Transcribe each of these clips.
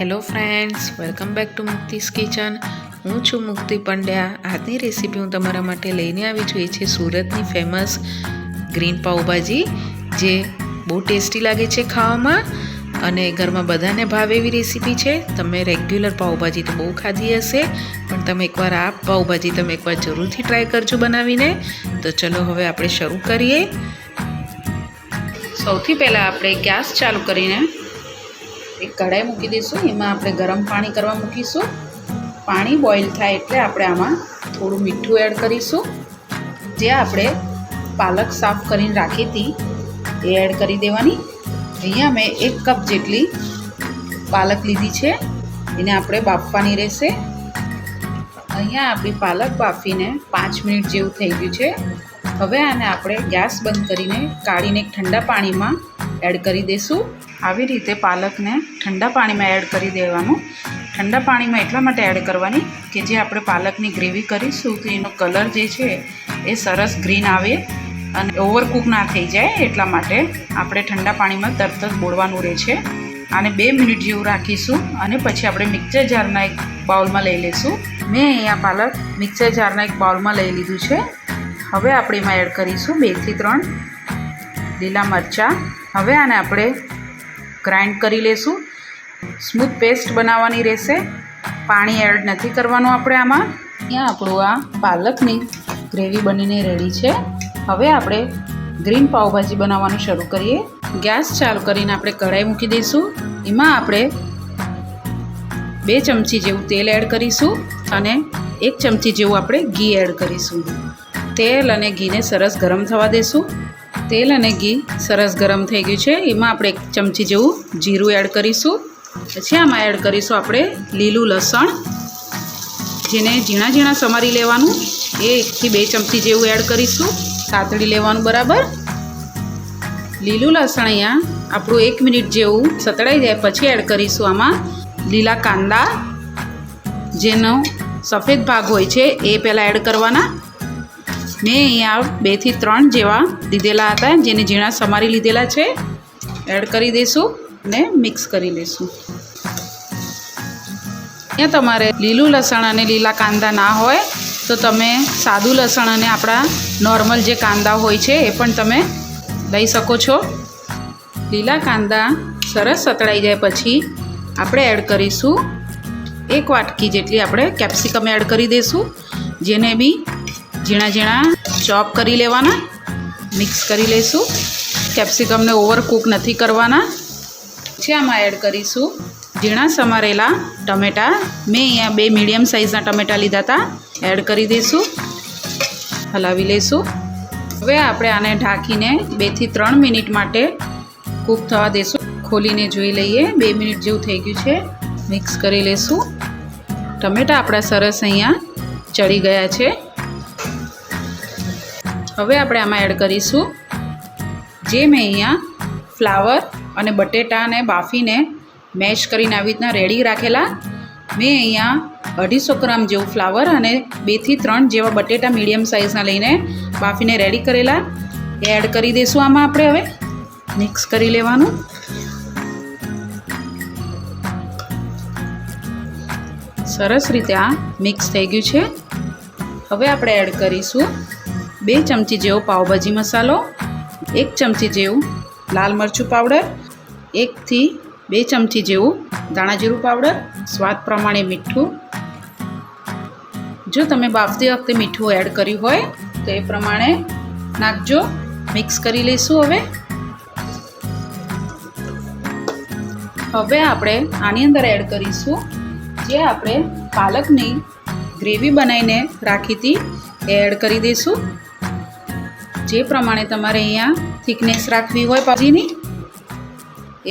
Hello friends, welcome back to મુક્તિસ kitchen. હું છું મુક્તિ પંડ્યા. આજની રેસીપી હું તમારા માટે લઈને આવી છું. એ છે સુરતની ફેમસ ગ્રીન પાઉંભાજી, જે બહુ ટેસ્ટી લાગે છે ખાવામાં અને ઘરમાં બધાને ભાવે એવી રેસીપી છે. તમે રેગ્યુલર પાઉંભાજી તો બહુ ખાધી હશે, પણ તમે એકવાર આ પાઉંભાજી તમે એકવાર જરૂરથી ટ્રાય કરજો બનાવીને. તો ચલો હવે આપણે શરૂ કરીએ. સૌથી પહેલાં આપણે ગેસ ચાલુ કરીને એક કઢાઈ મૂકી દઈશું. એમાં આપણે ગરમ પાણી કરવા મૂકીશું. પાણી બોઇલ થાય એટલે આપણે આમાં થોડું મીઠું એડ કરીશું. જે આપણે પાલક સાફ કરીને રાખી હતી એ એડ કરી દેવાની. અહીંયા મેં 1 કપ જેટલી પાલક લીધી છે, એને આપણે બાફવાની રહેશે. અહીંયા આપણી પાલક બાફીને 5 મિનિટ જેવું થઈ ગયું છે. હવે આને આપણે ગેસ બંધ કરીને કાઢીને ઠંડા પાણીમાં એડ કરી દઈશું. આવી રીતે પાલકને ઠંડા પાણીમાં એડ કરી દેવાનું. ઠંડા પાણીમાં એટલા માટે એડ કરવાની કે જે આપણે પાલકની ગ્રેવી કરીશું તો એનો કલર જે છે એ સરસ ગ્રીન આવે અને ઓવરકુક ના થઈ જાય. એટલા માટે આપણે ઠંડા પાણીમાં તરત જ બોળવાનું રહે છે. આને 2 મિનિટ જેવું રાખીશું અને પછી આપણે મિક્સર જારના એક બાઉલમાં લઈ લઈશું. મેં અહીંયા પાલક મિક્સર જારના એક બાઉલમાં લઈ લીધું છે. હવે આપણે એમાં એડ કરીશું 2 થી 3 લીલા મરચાં. હવે આને આપણે ગ્રાઇન્ડ કરી લેશું. સ્મૂથ પેસ્ટ બનાવવાની રહેશે. પાણી એડ નથી કરવાનું આપણે આમાં. અહીંયા આપણું આ પાલકની ગ્રેવી બનીને રેડી છે. હવે આપણે ગ્રીન પાઉંભાજી બનાવવાનું શરૂ કરીએ. ગેસ ચાલુ કરીને આપણે કઢાઈ મૂકી દઈશું. એમાં આપણે 2 ચમચી જેવું તેલ એડ કરીશું અને 1 ચમચી જેવું આપણે ઘી એડ કરીશું. તેલ અને ઘીને સરસ ગરમ થવા દઈશું. તેલ અને ઘી સરસ ગરમ થઈ ગયું છે. એમાં આપણે 1 ચમચી જેવું જીરું એડ કરીશું. પછી આમાં એડ કરીશું આપણે લીલું લસણ, જેને ઝીણા ઝીણા સમારી લેવાનું. એ 1 થી 2 ચમચી જેવું એડ કરીશું. સાતળી લેવાનું બરાબર. લીલું લસણ અહીંયા આપણું 1 મિનિટ જેવું સતળાઈ જાય પછી એડ કરીશું આમાં લીલા કાંદા, જેનો સફેદ ભાગ હોય છે એ પહેલાં એડ કરવાના. મેં અહીંયા 2 થી 3 જેવા લીધેલા હતા, જેને ઝીણા સમારી લીધેલા છે. એડ કરી દઈશું અને મિક્સ કરી લઈશું. અહીંયા તમારે લીલું લસણ અને લીલા કાંદા ના હોય તો તમે સાદું લસણ અને આપણા નોર્મલ જે કાંદા હોય છે એ પણ તમે લઈ શકો છો. લીલા કાંદા સરસ સતળાઈ જાય પછી આપણે એડ કરીશું 1 વાટકી જેટલી આપણે કેપ્સિકમ એડ કરી દઈશું, જેને બી ઝીણા ઝીણા ચોપ કરી લેવાના. મિક્સ કરી લઈશું. કેપ્સિકમને ઓવરકૂક નથી કરવાના. પછી આમાં એડ કરીશું ઝીણા સમારેલા ટમેટાં. મેં અહીંયા 2 મીડિયમ સાઇઝના ટમેટાં લીધા હતા. એડ કરી દઈશું. હલાવી લઈશું. હવે આપણે આને ઢાંકીને 2 થી 3 મિનિટ માટે કૂક થવા દઈશું. ખોલીને જોઈ લઈએ. 2 મિનિટ જેવું થઈ ગયું છે. મિક્સ કરી લઈશું. ટમેટાં આપણા સરસ અહીંયા ચડી ગયા છે. હવે આપણે આમાં એડ કરીશું જે મેં અહીંયા ફ્લાવર અને બટેટાને બાફીને મેશ કરીને આવી રીતના રેડી રાખેલા. મેં અહીંયા 250 ગ્રામ જેવું ફ્લાવર અને 2 થી 3 જેવા બટેટા મીડિયમ સાઇઝના લઈને બાફીને રેડી કરેલા એ એડ કરી દઈશું આમાં. આપણે હવે મિક્સ કરી લેવાનું. સરસ રીતે આ મિક્સ થઈ ગયું છે. હવે આપણે એડ કરીશું 2 ચમચી જેવો પાવભાજી મસાલો, 1 ચમચી જેવું લાલ મરચું પાવડર, 1 થી 2 ચમચી જેવું ધાણા જીરું પાવડર, સ્વાદ પ્રમાણે મીઠું. જો તમે બાફતી વખતે મીઠું એડ કર્યું હોય તો એ પ્રમાણે નાખજો. મિક્સ કરી લઈશું. હવે આપણે આની અંદર એડ કરીશું જે આપણે પાલકની ગ્રેવી બનાવીને રાખી હતી એ એડ કરી દઈશું. જે પ્રમાણે તમારે અહીંયા થિકનેસ રાખવી હોય ભાજીની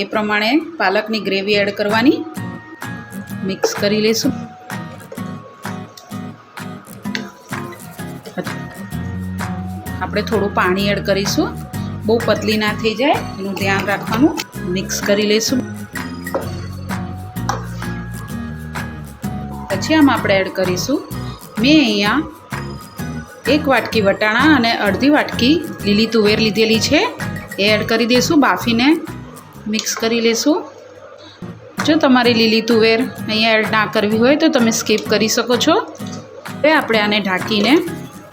એ પ્રમાણે પાલકની ગ્રેવી એડ કરવાની. મિક્સ કરી લઈશું. આપણે થોડું પાણી એડ કરીશું. બહુ પતલી ના થઈ જાય એનું ધ્યાન રાખવાનું. મિક્સ કરી લઈશું. પછી આમાં આપણે એડ કરીશું મેં અહીંયા 1 વાટકી વટાણા અને અડધી વાટકી લીલી તુવેર લીધેલી છે એ એડ કરી દઈશું. બાફીને મિક્સ કરી લઈશું. જો તમારે લીલી તુવેર અહીંયા એડ ના કરવી હોય તો તમે સ્કીપ કરી શકો છો. હવે આપણે આને ઢાંકીને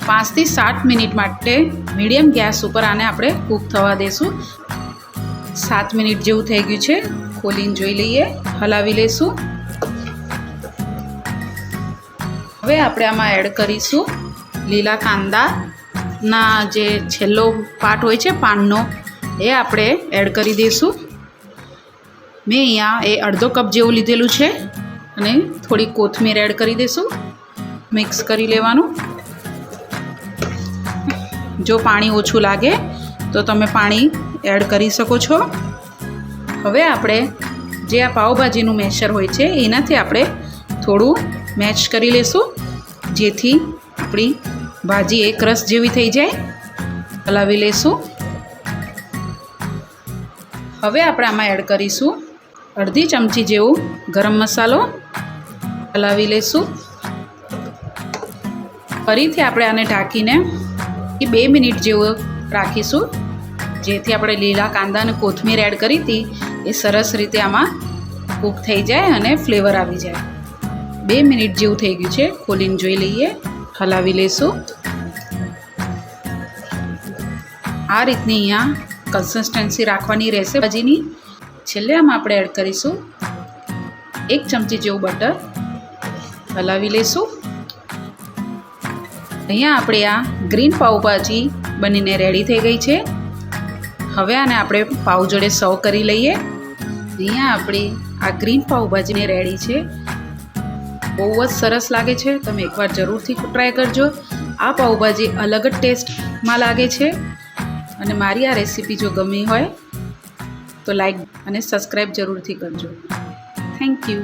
5 થી 7 મિનિટ માટે મીડિયમ ગેસ ઉપર આને આપણે કૂક થવા દઈશું. 7 મિનિટ જેવું થઈ ગયું છે. ખોલીને જોઈ લઈએ, હલાવી લઈશું. હવે આપણે આમાં એડ કરીશું લીલા કાંદાના જે છેલ્લો પાર્ટ હોય છે પાનનો, એ આપણે એડ કરી દઈશું. મેં અહીંયા એ અડધો કપ જેવું લીધેલું છે અને થોડી કોથમીર એડ કરી દઈશું. મિક્સ કરી લેવાનું. જો પાણી ઓછું લાગે તો તમે પાણી એડ કરી શકો છો. હવે આપણે જે આ પાવભાજીનું મેશર હોય છે એનાથી આપણે થોડું મેશ કરી લઈશું, જેથી આપણી ભાજી એક રસ જેવી થઈ જાય. હલાવી લઈશું. હવે આપણે આમાં એડ કરીશું અડધી ચમચી જેવું ગરમ મસાલો. હલાવી લઈશું. ફરીથી આપણે આને ઢાંકીને 2 મિનિટ જેવું રાખીશું, જેથી આપણે લીલા કાંદા અને કોથમીર એડ કરી હતી એ સરસ રીતે આમાં કૂક થઈ જાય અને ફ્લેવર આવી જાય. 2 મિનિટ જેવું થઈ ગયું છે. ખોલીને જોઈ લઈએ, હલાવી લઈશું. આ રીતની અહીંયા કન્સિસ્ટન્સી રાખવાની રહેશે ભાજીની. છેલ્લે આમાં આપણે એડ કરીશું 1 ચમચી જેવું બટર. હલાવી લઈશું. અહીંયા આપણે આ ગ્રીન પાવભાજી બનીને રેડી થઈ ગઈ છે. હવે આને આપણે પાવ જોડે સર્વ કરી લઈએ. અહીંયા આપણી આ ગ્રીન પાવભાજીને રેડી છે. બહુ જ સરસ લાગે છે. તમે એકવાર જરૂરથી ટ્રાય કરજો. આ પાવભાજી અલગ જ ટેસ્ટમાં લાગે છે. અને મારી આ રેસીપી જો ગમી હોય તો લાઈક અને સબસ્ક્રાઈબ જરૂરથી કરજો. Thank you.